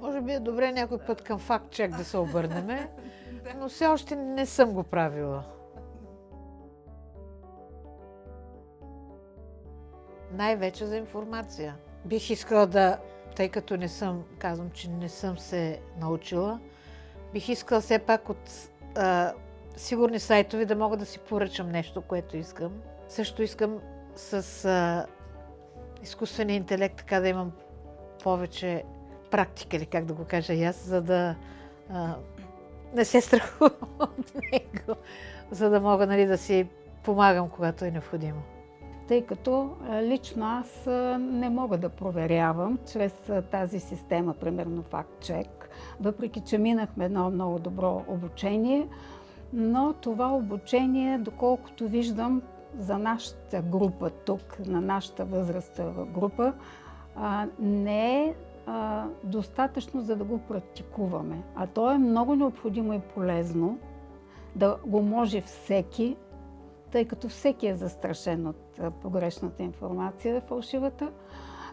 Може би е добре някой път към факт-чек да се обърнем, но все още не съм го правила. Най-вече за информация. Бих искала да, тъй като казвам, че не съм се научила, бих искала все пак от сигурни сайтове да мога да си поръчам нещо, което искам. Също искам с изкуствения интелект така да имам повече практика, или как да го кажа и аз, за да не се страхувам от него, за да мога, нали, да си помагам, когато е необходимо. Тъй като лично аз не мога да проверявам чрез тази система, примерно FactCheck, въпреки че минахме едно много добро обучение, но това обучение, доколкото виждам за нашата група тук, на нашата възрастова група, не е достатъчно, за да го практикуваме. А то е много необходимо и полезно да го може всеки, тъй като всеки е застрашен от погрешната информация, фалшивата.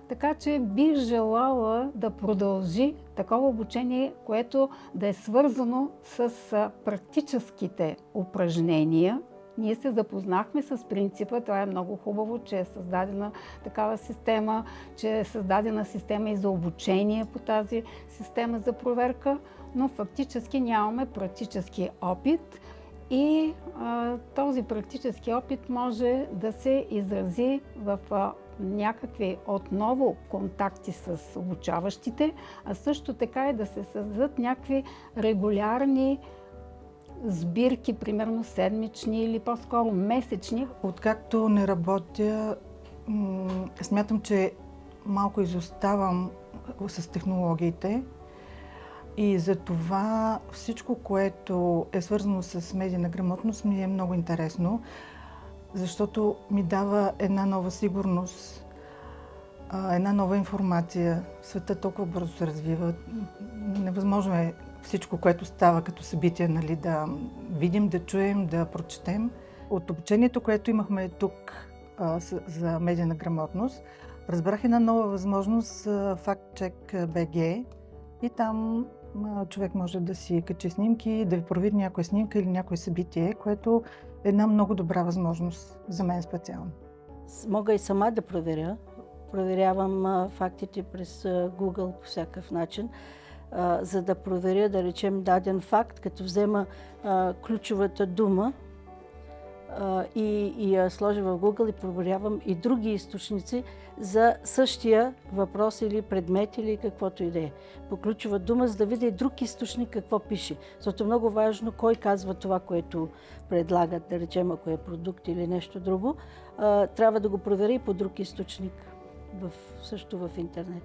Така че бих желала да продължи такова обучение, което да е свързано с практическите упражнения. Ние се запознахме с принципа, това е много хубаво, че е създадена такава система, че е създадена система и за обучение по тази система за проверка, но фактически нямаме практически опит. И този практически опит може да се изрази в някакви отново контакти с обучаващите, а също така и да се създадат някакви регулярни сбирки, примерно седмични или по-скоро месечни. Откакто не работя, смятам, че малко изоставам с технологиите. И за това всичко, което е свързано с медийна грамотност, ми е много интересно, защото ми дава една нова сигурност, една нова информация. Светът толкова бързо се развива. Невъзможно е всичко, което става като събитие, нали, да видим, да чуем, да прочетем. От обучението, което имахме тук за медийна грамотност, разбрах една нова възможност, FactCheck BG, и там човек може да си качи снимки, да ви провери някоя снимка или някое събитие, което е една много добра възможност за мен специално. Мога и сама да проверя. Проверявам фактите през Google по всякакъв начин, за да проверя, да речем, даден факт, като взема ключовата дума и я сложа в Google и проверявам и други източници за същия въпрос или предмет или каквото и да е. По ключова дума, за да видя и друг източник какво пише. Защото е много важно кой казва това, което предлагат, да речем, ако е продукт или нещо друго. Трябва да го проверя и по друг източник, също в интернет,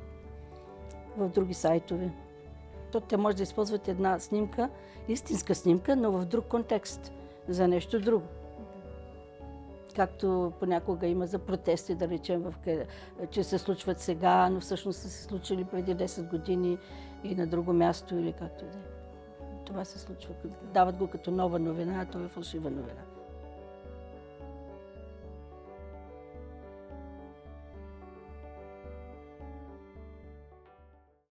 в други сайтове. Те може да използват една снимка, истинска снимка, но в друг контекст, за нещо друго. Както понякога има за протести, да речем, че се случват сега, но всъщност са се случили преди 10 години и на друго място или както и да е. Това се случва. Дават го като нова новина, а то е фалшива новина.